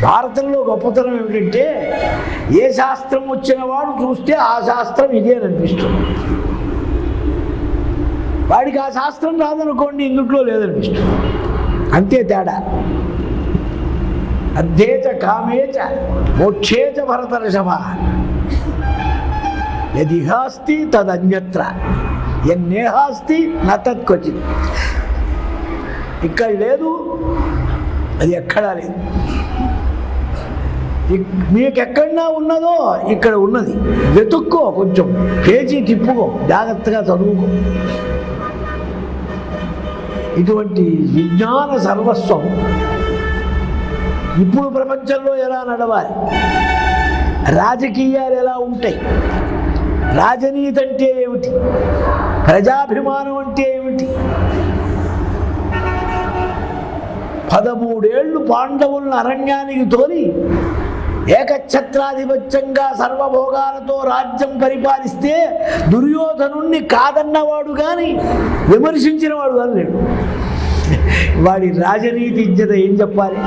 భారతంలో గొప్పతనం ఏమిటంటే ఏ శాస్త్రం వచ్చిన వాడు చూస్తే ఆ శాస్త్రం ఇదే అని అనిపిస్తుంది. వాడికి ఆ శాస్త్రం రాదనుకోండి, ఇందుట్లో లేదనిపిస్తుంది. అంతే తేడా. అధ్యేచ కామేచ మోక్షేచ భరతర్షభ యదిహాస్తి తదన్యత్ర ఎన్నేహాస్తి నతత్క్వచిత్. ఇక్కడ లేదు, అది ఎక్కడా లేదు. మీకు ఎక్కడన్నా ఉన్నదో ఇక్కడ ఉన్నది. వెతుక్కో, కొంచెం పేజీ తిప్పుకో, జాగ్రత్తగా చదువుకో. ఇటువంటి విజ్ఞాన సర్వస్వం ఇప్పుడు ప్రపంచంలో ఎలా నడవాలి, రాజకీయాలు ఎలా ఉంటాయి, రాజనీతి అంటే ఏమిటి, ప్రజాభిమానం అంటే ఏమిటి. 13 ఏళ్ళు పాండవులను అరణ్యానికి తోలి ఏకఛత్రాధిపత్యంగా సర్వభోగాలతో రాజ్యం పరిపాలిస్తే దుర్యోధనుణ్ణి కాదన్నవాడు కానీ విమర్శించినవాడు కానీ లేడు. వాడి రాజనీతి ఇజ్జత ఏం చెప్పాలి.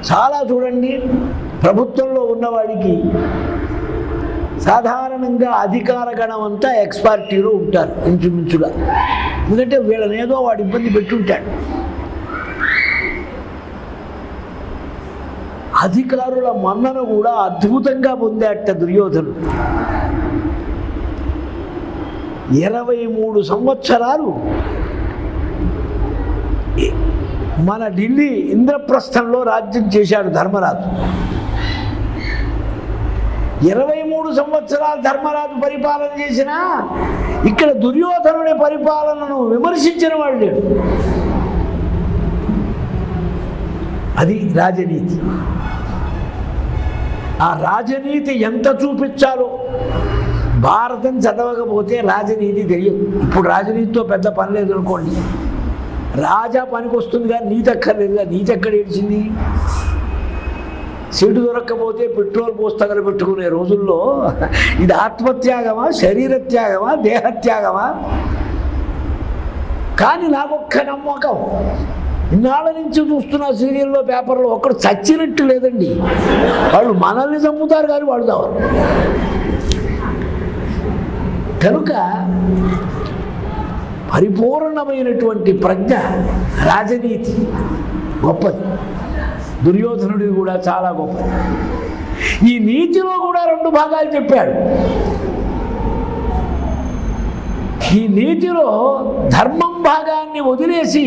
చాలా చూడండి, ప్రభుత్వంలో ఉన్నవాడికి సాధారణంగా అధికార గణం అంతా ఎక్స్ పార్టీలో ఉంటారు ఇంచుమించుగా. ఎందుకంటే వీళ్ళనేదో వాడు ఇబ్బంది పెట్టుంటాడు. అధికారుల మన్నన కూడా అద్భుతంగా పొందాట దుర్యోధనుడు. 23 సంవత్సరాలు మన ఢిల్లీ ఇంద్రప్రస్థంలో రాజ్యం చేశాడు ధర్మరాజు. 23 సంవత్సరాలు ధర్మరాజు పరిపాలన చేసినా ఇక్కడ దుర్యోధనుడి పరిపాలనను విమర్శించిన వాళ్ళు లేడు. అది రాజనీతి. ఆ రాజనీతి ఎంత చూపించాలో భారతం చదవకపోతే రాజనీతి తెలియదు. ఇప్పుడు రాజనీతితో పెద్ద పని లేదు అనుకోండి, రాజా పనికి వస్తుంది కానీ నీతి అక్కర్లేదుగా. నీతి ఎక్కడ ఏడ్చింది? సీటు దొరక్కపోతే పెట్రోల్ పోసి తగలబెట్టుకునే రోజుల్లో ఇది ఆత్మత్యాగమా, శరీరత్యాగమా, దేహత్యాగమా? కానీ నాకొక్క నమ్మకం, ఇన్నాళ్ళ నుంచి చూస్తున్న సీరియల్లో, పేపర్లో ఒక్కడు చచ్చినట్టు లేదండి. వాళ్ళు మనల్ని చంపుతారు కానీ వాళ్ళు చావరు. కనుక పరిపూర్ణమైనటువంటి ప్రజ్ఞ, రాజనీతి గొప్పది. దుర్యోధనుడిది కూడా చాలా గొప్పది. ఈ నీతిలో కూడా 2 భాగాలు చెప్పాడు. ఈ నీతిలో ధర్మం భాగాన్ని వదిలేసి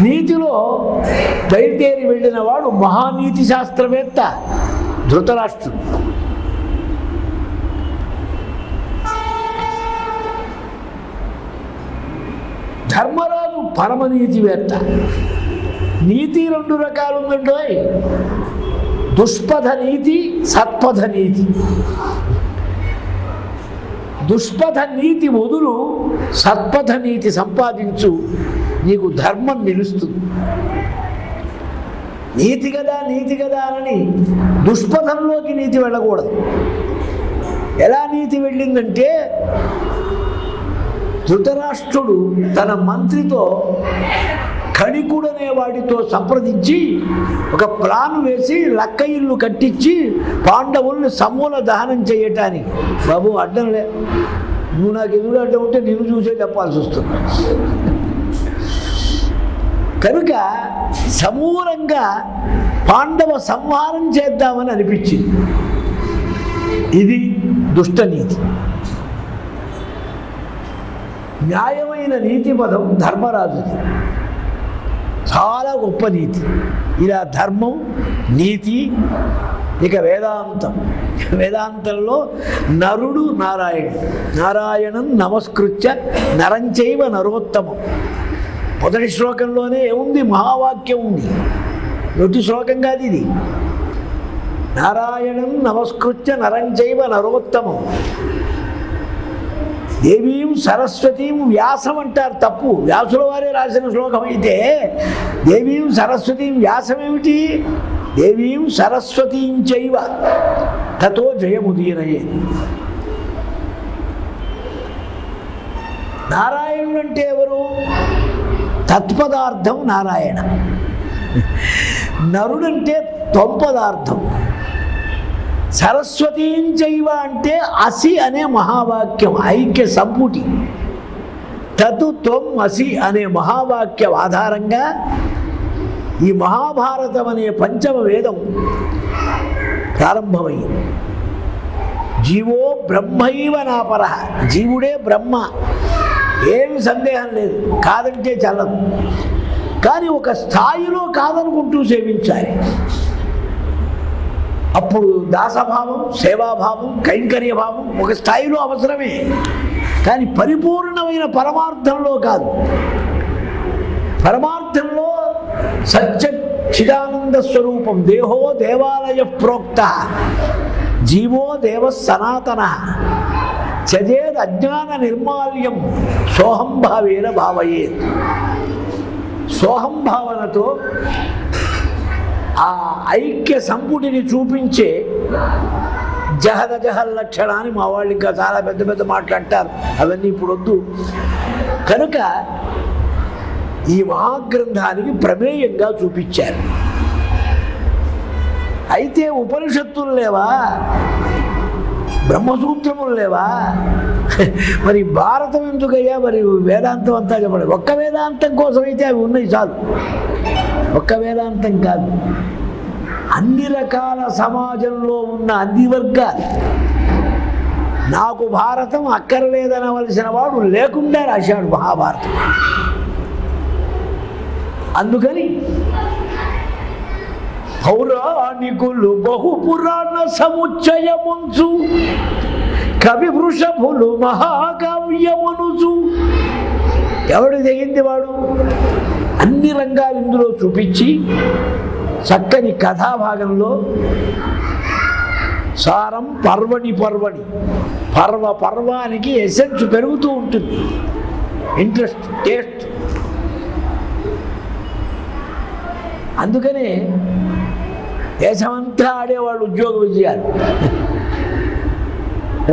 నీతిలో బయలుదేరి వెళ్ళిన వాడు మహానీతి శాస్త్రవేత్త ధృతరాష్ట్రుడు. ధర్మరాజు పరమనీతివేత్త. నీతి 2 రకాలు ఉందండి. దుష్పథ నీతి, సత్పథ నీతి. దుష్పథ నీతి వదులు, సత్పథ నీతి సంపాదించు, నీకు ధర్మం నిలుస్తుంది. నీతి కదా నీతి కదా అని దుష్పథంలోకి నీతి వెళ్ళకూడదు. ఎలా నీతి వెళ్ళిందంటే, ధృతరాష్ట్రుడు తన మంత్రితో కణికుడనే వాడితో సంప్రదించి ఒక ప్లాన్ వేసి లక్క ఇల్లు కట్టించి పాండవుల్ని సమూల దహనం చేయటానికి. బాబు అడ్డంలే, నువ్వు నాకు ఎదురు అడ్డం ఉంటే నిన్ను చూసే చెప్పాల్సి వస్తుంది. కనుక సమూలంగా పాండవ సంహారం చేద్దామని అనిపించింది. ఇది దుష్టనీతి. న్యాయమైన నీతి పదం ధర్మరాజుది. చాలా గొప్ప నీతి. ఇలా ధర్మం, నీతి. ఇక వేదాంతం. వేదాంతంలో నరుడు నారాయణుడు. నారాయణం నమస్కృత్య నరంచైవ నరోత్తమం. మొదటి శ్లోకంలోనే ఏముంది? మహావాక్యం ఉంది. మొదటి శ్లోకం కాదు ఇది. నారాయణం నమస్కృత్య నరంచైవ నరోత్తమం. దేవీం సరస్వతీం వ్యాసం అంటారు, తప్పు. వ్యాసుల వారే రాసిన శ్లోకం అయితే దేవీం సరస్వతీం వ్యాసం ఏమిటి? దేవీం సరస్వతీం చైవ తతో జయముదీరయే. నారాయణుడు అంటే ఎవరు? తత్పదార్థం నారాయణ. నరుడంటే త్వపదార్థం. సరస్వతీంచైవ అంటే అసి అనే మహావాక్యం ఐక్య సంపుటి. తతు త్వం అసి అనే మహావాక్యం ఆధారంగా ఈ మహాభారతం అనే పంచమ వేదం ప్రారంభమైంది. జీవో బ్రహ్మైవ నాపర, జీవుడే బ్రహ్మ, ఏమి సందేహం లేదు, కాదంటే చల్లదు. కానీ ఒక స్థాయిలో కాదనుకుంటూ సేవించాలి. అప్పుడు దాసభావం, సేవాభావం, కైంకర్యభావం ఒక స్థాయిలో అవసరమే, కానీ పరిపూర్ణమైన పరమార్థంలో కాదు. పరమార్థంలో సత్య చిదానంద స్వరూపం. దేహో దేవాలయ ప్రోక్త, జీవో దేవ సనాతన, చజేద్ అజ్ఞాన నిర్మాల్యం, సోహంభావేన భావయేత్. సోహంభావనతో ఆ ఐక్య సంపుటిని చూపించే జహద జహల్ లక్షణాన్ని మా వాళ్ళు ఇంకా చాలా పెద్ద పెద్ద మాట్లాడతారు, అవన్నీ ఇప్పుడు వద్దు. కనుక ఈ మహాగ్రంథానికి ప్రమేయంగా చూపించారు. అయితే ఉపనిషత్తులు లేవా, బ్రహ్మసూత్రములు లేవా? మరి భారతం ఎందుకయ్యా? మరి వేదాంతం అంతా చెప్పండి. ఒక్క వేదాంతం కోసం అయితే అవి ఉన్నాయి చాలు. ఒక్క వేదాంతం కాదు, అన్ని రకాల సమాజంలో ఉన్న అన్ని వర్గాలు. నాకు భారతం అక్కర్లేదనవలసిన వాడు లేకుండా రాశాడు మహాభారతం. అందుకని పౌరాణికులు బహుపురాణ సముచ్చయముంచు, కవి వృషభులు మహాకావ్యమునుచు. ఎవడు తెగింది వాడు అన్ని రంగాలు ఇందులో చూపించి చక్కని కథాభాగంలో సారం పర్వణి పర్వణి, పర్వానికి ఎసెన్స్ పెరుగుతూ ఉంటుంది, ఇంట్రెస్ట్, టేస్ట్. అందుకనే దేశమంతా ఆడేవాళ్ళు ఉద్యోగ విజయాలు.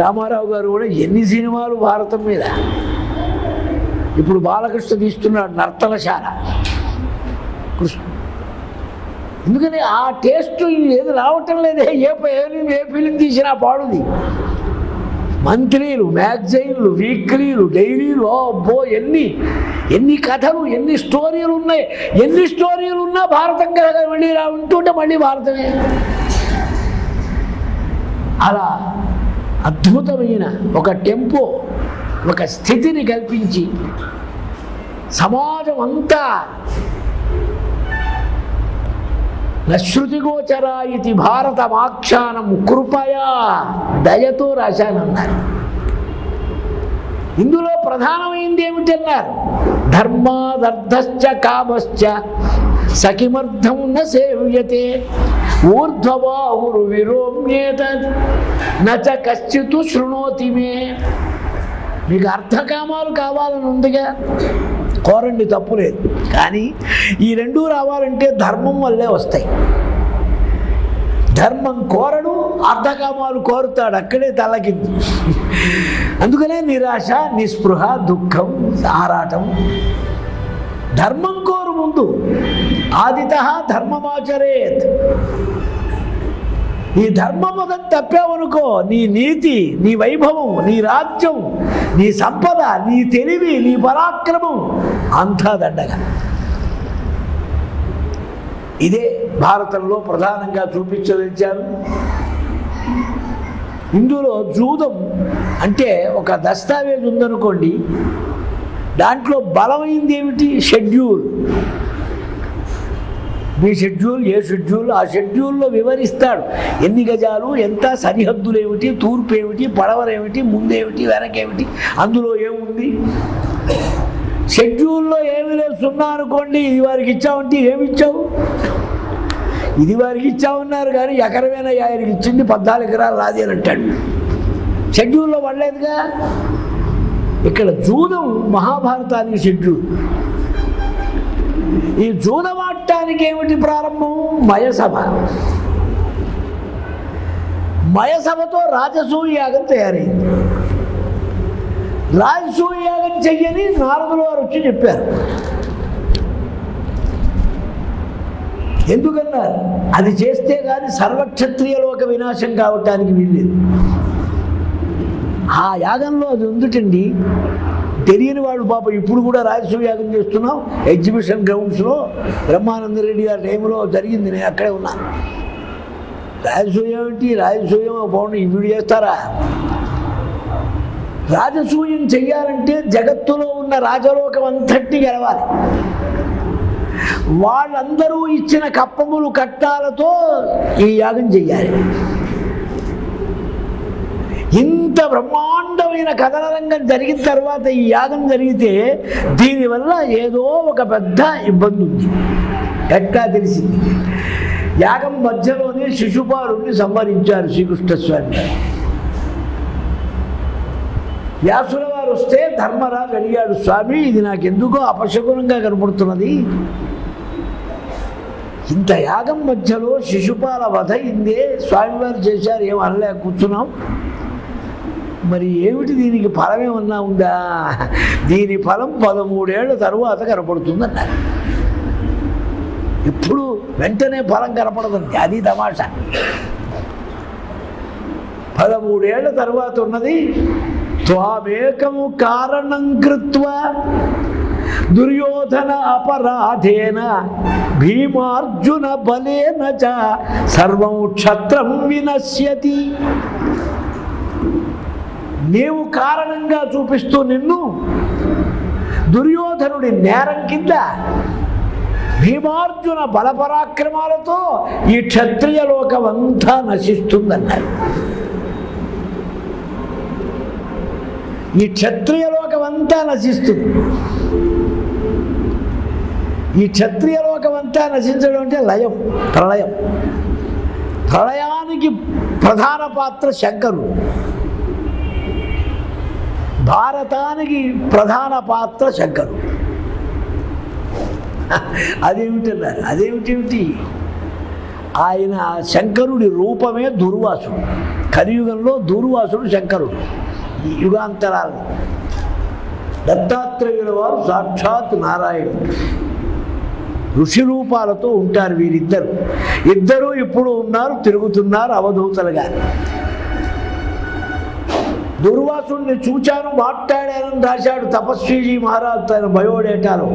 రామారావు గారు కూడా ఎన్ని సినిమాలు భారతం మీద. ఇప్పుడు బాలకృష్ణ తీస్తున్నాడు నర్తనశాల కృష్ణ. ఎందుకని ఆ టేస్ట్ ఏది రావటం లేదే. ఏ ఫిలిం తీసినా పాడుది. మంత్లీలు, మ్యాగజైన్లు, వీక్లీలు, డైరీలు, అబ్బో ఎన్ని కథలు, ఎన్ని స్టోరీలు ఉన్నాయి. ఎన్ని స్టోరీలు ఉన్నా భారతం కదా మళ్ళీ ఉంటుంటే మళ్ళీ భారతమే. అలా అద్భుతమైన ఒక టెంపో, ఒక స్థితిని కల్పించి సమాజం అంతా నశ్రుతిగోచర ఇది భారతమాఖ్యానం కృపయా, దయతో రాశానన్నారు. ఇందులో ప్రధానమైంది ఏమిటన్నారు? ధర్మాదర్థశ్చ కామశ్చ సకిమర్థం న సేవ్యతే, ఊర్ధ్వబాహురు విరోమ్యేత నచ కశ్చితు శృణోతి మే. మీకు అర్థకామాలు కావాలని ఉందిగా, కోరండి, తప్పులేదు. కానీ ఈ రెండూ రావాలంటే ధర్మం వల్లే వస్తాయి. ధర్మం కోరడు, అర్థకామాలు కోరుతాడు, అక్కడే తలకింది. అందుకనే నిరాశ, నిస్పృహ, దుఃఖం, ఆరాటం. ధర్మం కోరు ముందు. ఆదితః ధర్మమాచరేత్. ఈ ధర్మం మొదలు తప్పావనుకో, నీ నీతి, నీ వైభవం, నీ రాజ్యం, నీ సంపద, నీ తెలివి, నీ పరాక్రమం అంతా దండగా. ఇదే భారతంలో ప్రధానంగా చూపించదలిచారు. ఇందులో జూదం అంటే ఒక దస్తావేజ్ ఉందనుకోండి, దాంట్లో బలమైంది ఏమిటి? షెడ్యూల్. మీ షెడ్యూల్, ఏ షెడ్యూల్, ఆ షెడ్యూల్లో వివరిస్తాడు ఎన్ని గజాలు, ఎంత, సరిహద్దులు ఏమిటి, తూర్పు ఏమిటి, పడవరేమిటి, ముందేమిటి, వెనకేమిటి, అందులో ఏముంది. షెడ్యూల్లో ఏమి లేదు, 0 అనుకోండి, ఇది వారికి ఇచ్చావంటే ఏమి ఇచ్చావు? ఇది వారికి ఇచ్చామన్నారు కానీ ఎకరమైనా ఆయనకి ఇచ్చింది 14 ఎకరాలు రాది అని అంటాడు. షెడ్యూల్లో పడలేదుగా. ఇక్కడ జూదం మహాభారతానికి షెడ్యూల్. ఈ జూదమాటానికి ఏమిటి ప్రారంభం? మయసభ. మయసభతో రాజసూయ యాగం తయారైంది. రాజసూయ యాగం చెయ్యని నారదుల వారు వచ్చి చెప్పారు. ఎందుకన్నారు? అది చేస్తే కానీ సర్వక్షత్రియలోక వినాశం కావటానికి వీల్లేదు. ఆ యాగంలో అది ఉందిటండి. తెలియని వాడు పాపం ఇప్పుడు కూడా రాజసూయ యాగం చేస్తున్నాం ఎగ్జిబిషన్ గ్రౌండ్స్లో. బ్రహ్మానంద రెడ్డి గారి టైంలో జరిగింది, నేను అక్కడే ఉన్నా. రాజసూయం ఏంటి? రాజసూయం బాగుండి ఇప్పుడు చేస్తారా? రాజసూయం చెయ్యాలంటే జగత్తులో ఉన్న రాజలోకం అంతటిని గెలవాలి. వాళ్ళందరూ ఇచ్చిన కప్పములు కట్టాలతో ఈ యాగం చెయ్యాలి. ఇంత బ్రహ్మాండమైన కథన రంగం జరిగిన తర్వాత ఈ యాగం జరిగితే దీనివల్ల ఏదో ఒక పెద్ద ఇబ్బంది ఉంది. ఎట్లా తెలిసింది? యాగం మధ్యలోనే శిశుపాలుని సంహరించారు శ్రీకృష్ణస్వామి గారు. వ్యాసుల వారు వస్తే ధర్మరాజు అడిగాడు, స్వామి ఇది నాకెందుకో అపశకునంగా కనపడుతున్నది. ఇంత యాగం మధ్యలో శిశుపాల వధ ఇందే స్వామివారు చేశారు, ఏం అనలే కూర్చున్నాం. మరి ఏమిటి దీనికి ఫలం ఏమన్నా ఉందా? దీని ఫలం 13 ఏళ్ల తరువాత కనపడుతుందన్నారు. ఇప్పుడు వెంటనే ఫలం కనపడదండి, అది తమాషా. 13 ఏళ్ల తరువాత ఉన్నది. త్వామేకము కారణం కృత్వా దుర్యోధన అపరాధేన భీమార్జున బలేన చ సర్వం క్షత్రం వినశ్యతి. నీవు కారణంగా చూపిస్తూ నిన్ను దుర్యోధనుడి నేరం కింద భీమార్జున బలపరాక్రమాలతో ఈ క్షత్రియ లోకమంతా నశిస్తుందన్నారు. ఈ క్షత్రియ లోకమంతా నశిస్తుంది. ఈ క్షత్రియ లోకమంతా నశించడం అంటే లయం, ప్రళయం. ప్రళయానికి ప్రధాన పాత్ర శంకరుడు, భారతానికి ప్రధాన పాత్ర శంకరుడు. అదేమిటన్నారు? అదేమిటి? ఆయన శంకరుడి రూపమే దుర్వాసుడు. కలియుగంలో దుర్వాసుడు శంకరుడు. ఈ యుగాంతరాలు దత్తాత్రేయుల వారు సాక్షాత్ నారాయణుడు. ఋషి రూపాలతో ఉంటారు వీరిద్దరు. ఇద్దరు ఇప్పుడు ఉన్నారు, తిరుగుతున్నారు అవధూతలుగా. దుర్వాసుడిని చూచాను, మాట్లాడానని రాశాడు తపస్వీజీ మహారాజ్ తన బయోడేటాలో.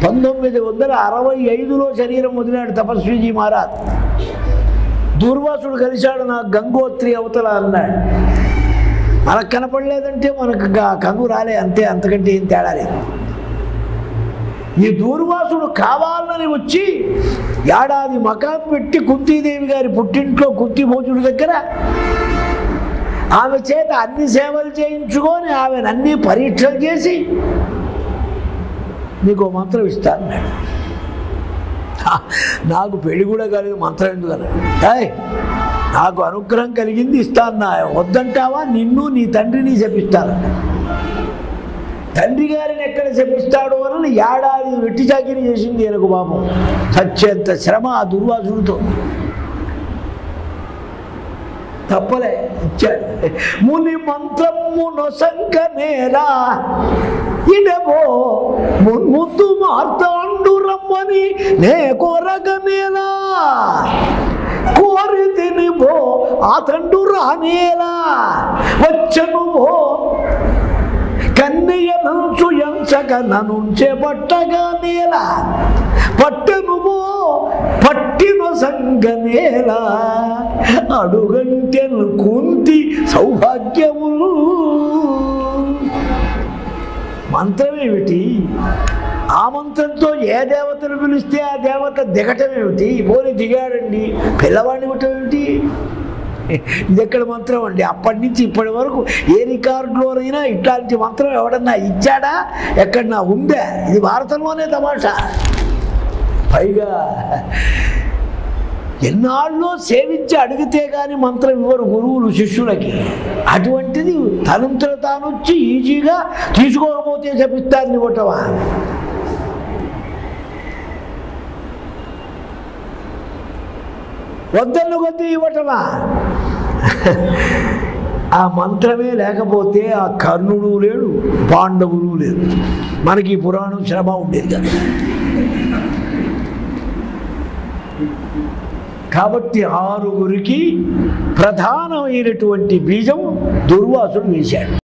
1965లో శరీరం వదిలాడు తపస్వీజీ మహారాజ్. దుర్వాసుడు కలిశాడు, నాకు గంగోత్రి అవతల అన్నాడు. మనకు కనపడలేదంటే మనకు కంగు రాలే, అంతే, అంతకంటే ఏం తేడా లేదు. ఈ దూర్వాసుడు కావాలని వచ్చి ఏడాది మకాం పెట్టి కుంతీదేవి గారి పుట్టింట్లో కుంతిభోజుడి దగ్గర ఆమె చేత అన్ని సేవలు చేయించుకొని ఆమెను అన్ని పరీక్షలు చేసి నీకు మంత్రం ఇస్తా అన్నాడు. నాకు పెళ్లి కూడా కలిగి మంత్రం ఎందుకన్నాడు? నాకు అనుగ్రహం కలిగింది ఇస్తాన్నా, వద్దంటావా? నిన్ను నీ తండ్రిని శపిస్తాను. తండ్రి గారిని ఎక్కడ శపిస్తాడో అని ఏడాది వెట్టి చాకిరి చేసింది ఈయనకు పాపం. సత్యంత శ్రమ ఆ దుర్వాసుడితో. తప్పలే, ఇచ్చాడు. ముని మంత్రము నొసంకనేరా ఇడబో ముద్దు మార్తాండు రమ్మని నే కోరగనేలా కోరి తిని బో అతండు రానేలా వచ్చను బో కన్నయ్య నంచు ఎంచక ననుంచే పట్టగా నేల పట్టను బో పట్టిన సంగనేల అడుగంటెను కుంతి సౌభాగ్యములు. మంత్రం ఏమిటి? ఆ మంత్రంతో ఏ దేవతను పిలిస్తే ఆ దేవత దిగటం ఏమిటి? పోని దిగాడండి, పిల్లవాడిని ఇవ్వటం ఏమిటి? ఇది ఎక్కడ మంత్రం అండి? అప్పటి నుంచి ఇప్పటి వరకు ఏ రికార్డులోనైనా ఇట్లాంటి మంత్రం ఎవడన్నా ఇచ్చాడా? ఎక్కడన్నా ఉందా? ఇది భారతంలోనే తమాషా. పైగా ఎన్నాళ్ళలో సేవించి అడిగితే కానీ మంత్రం ఇవ్వరు గురువులు శిష్యులకి. అటువంటిది తనంతట తాను వచ్చి ఈజీగా తీసుకోకపోతే చెప్పిస్తారని ఇవ్వటమా? వద్దన్న కొద్దీ ఇవ్వటమా? ఆ మంత్రమే లేకపోతే ఆ కర్ణుడు లేడు, పాండవులు లేడు. మనకి పురాణం శ్రమ ఉండేది కదా. కాబట్టి 6గురికి ప్రధానమైనటువంటి బీజం దుర్వాసుడు వేశాడు.